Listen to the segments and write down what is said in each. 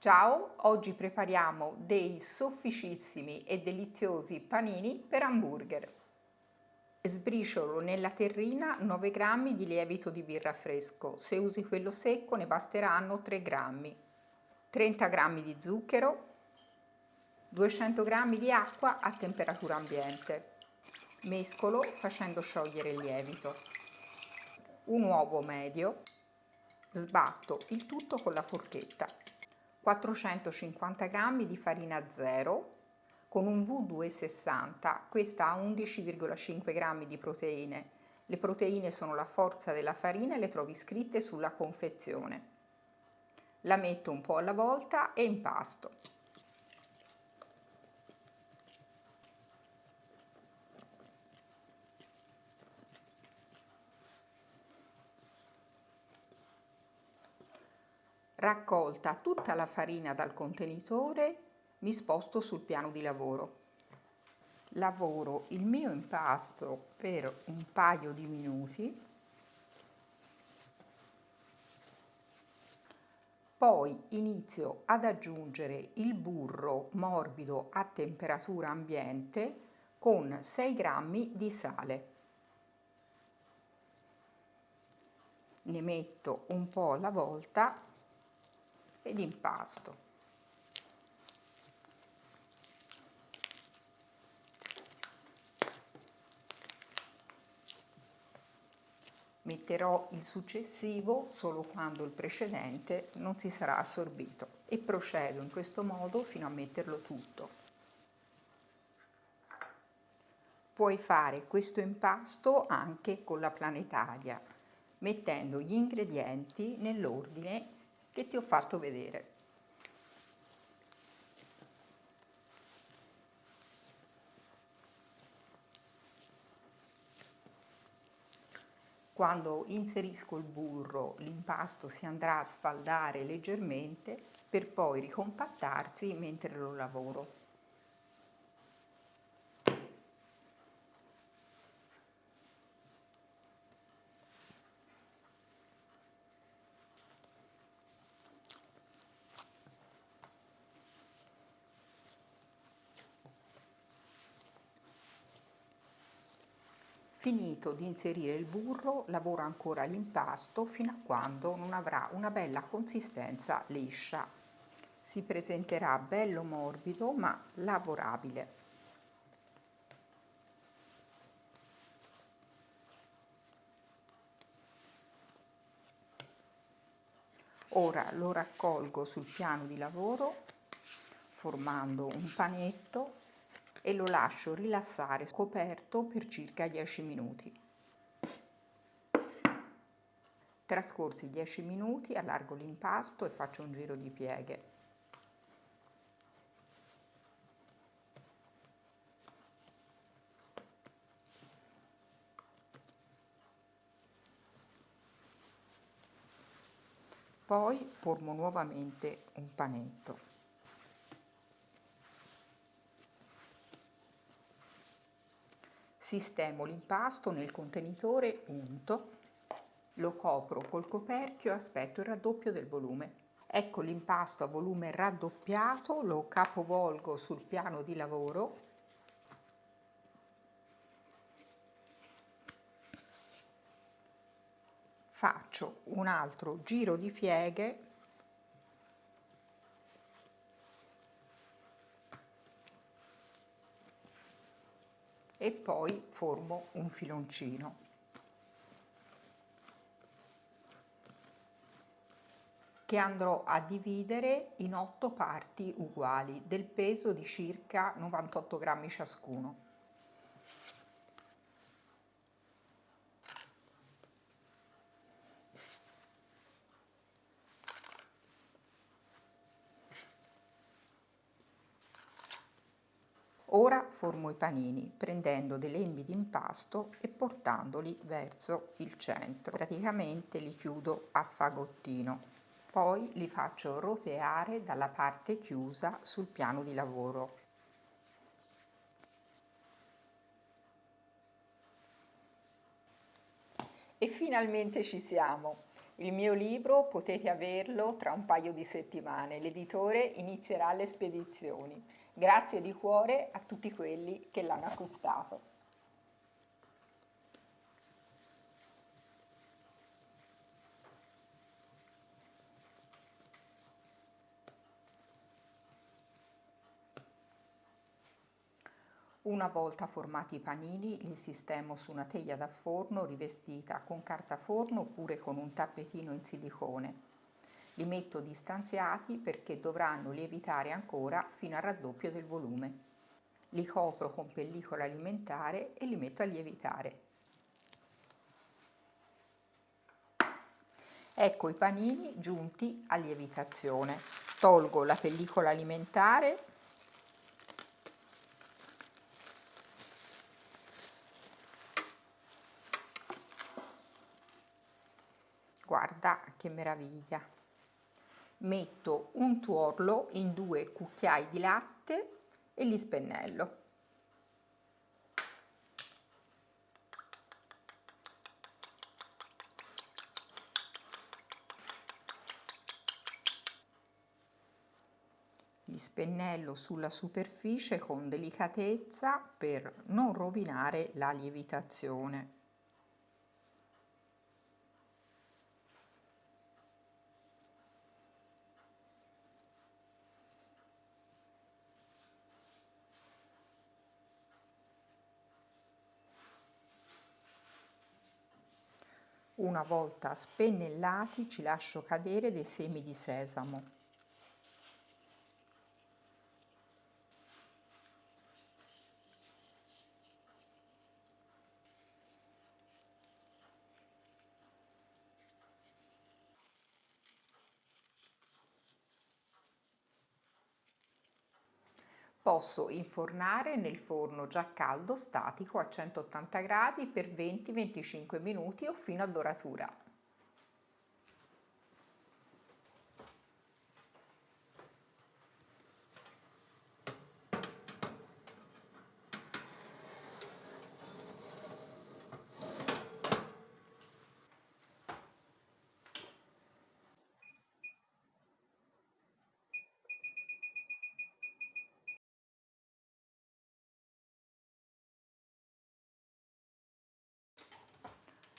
Ciao, oggi prepariamo dei sofficissimi e deliziosi panini per hamburger. Sbriciolo nella terrina 9 g di lievito di birra fresco, se usi quello secco ne basteranno 3 g, 30 g di zucchero, 200 g di acqua a temperatura ambiente. Mescolo facendo sciogliere il lievito. Un uovo medio, sbatto il tutto con la forchetta. 450 g di farina zero con un V260, questa ha 11,5 g di proteine. Le proteine sono la forza della farina e le trovi scritte sulla confezione. La metto un po' alla volta e impasto. Raccolta tutta la farina dal contenitore, mi sposto sul piano di lavoro. Lavoro il mio impasto per un paio di minuti, poi inizio ad aggiungere il burro morbido a temperatura ambiente con 6 g di sale. Ne metto un po' alla volta ed impasto. Metterò il successivo solo quando il precedente non si sarà assorbito e procedo in questo modo fino a metterlo tutto. Puoi fare questo impasto anche con la planetaria, mettendo gli ingredienti nell'ordine che ti ho fatto vedere. Quando inserisco il burro, l'impasto si andrà a sfaldare leggermente per poi ricompattarsi mentre lo lavoro. Finito di inserire il burro, lavoro ancora l'impasto fino a quando non avrà una bella consistenza liscia. Si presenterà bello morbido ma lavorabile. Ora lo raccolgo sul piano di lavoro formando un panetto e lo lascio rilassare coperto per circa 10 minuti. Trascorsi 10 minuti allargo l'impasto e faccio un giro di pieghe. Poi formo nuovamente un panetto. Sistemo l'impasto nel contenitore unto, lo copro col coperchio e aspetto il raddoppio del volume. Ecco l'impasto a volume raddoppiato, lo capovolgo sul piano di lavoro. Faccio un altro giro di pieghe e poi formo un filoncino. Che andrò a dividere in 8 parti uguali, del peso di circa 98 grammi ciascuno. Ora formo i panini prendendo dei lembi di impasto e portandoli verso il centro. Praticamente li chiudo a fagottino. Poi li faccio roteare dalla parte chiusa sul piano di lavoro. E finalmente ci siamo! Il mio libro potete averlo tra un paio di settimane, l'editore inizierà le spedizioni. Grazie di cuore a tutti quelli che l'hanno acquistato. Una volta formati i panini li sistemo su una teglia da forno rivestita con carta forno oppure con un tappetino in silicone. Li metto distanziati perché dovranno lievitare ancora fino al raddoppio del volume. Li copro con pellicola alimentare e li metto a lievitare. Ecco i panini giunti a lievitazione. Tolgo la pellicola alimentare . Guarda che meraviglia. Metto un tuorlo in 2 cucchiai di latte e li spennello. Li spennello sulla superficie con delicatezza per non rovinare la lievitazione. Una volta spennellati ci lascio cadere dei semi di sesamo. Posso infornare nel forno già caldo statico a 180 gradi per 20-25 minuti o fino a doratura.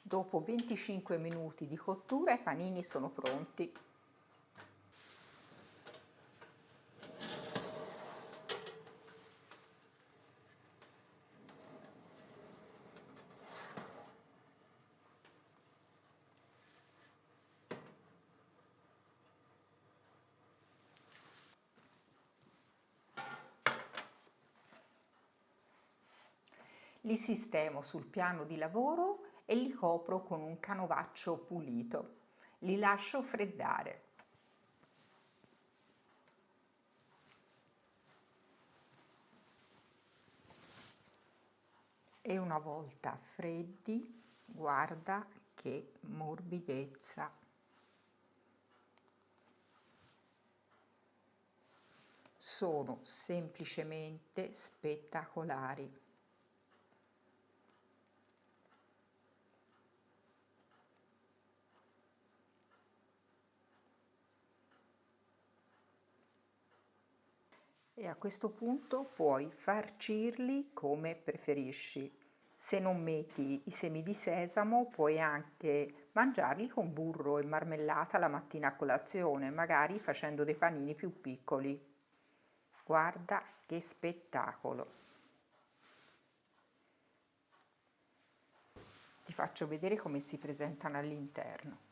Dopo 25 minuti di cottura i panini sono pronti. Li sistemo sul piano di lavoro e li copro con un canovaccio pulito. Li lascio freddare. E una volta freddi, guarda che morbidezza. Sono semplicemente spettacolari. E a questo punto puoi farcirli come preferisci. Se non metti i semi di sesamo puoi anche mangiarli con burro e marmellata la mattina a colazione, magari facendo dei panini più piccoli. Guarda che spettacolo! Ti faccio vedere come si presentano all'interno.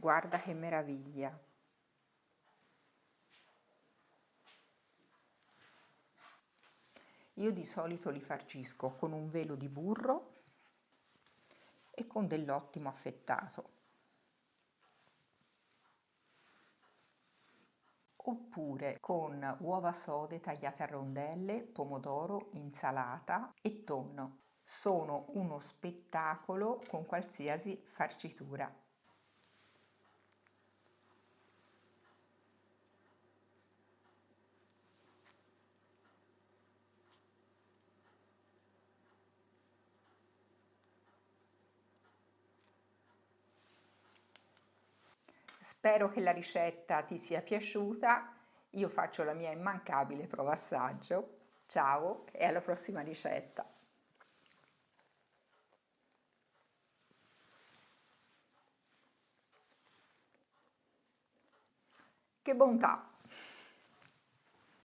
Guarda che meraviglia! Io di solito li farcisco con un velo di burro e con dell'ottimo affettato. Oppure con uova sode tagliate a rondelle, pomodoro, insalata e tonno. Sono uno spettacolo con qualsiasi farcitura. Spero che la ricetta ti sia piaciuta. Io faccio la mia immancabile prova assaggio. Ciao e alla prossima ricetta. Che bontà!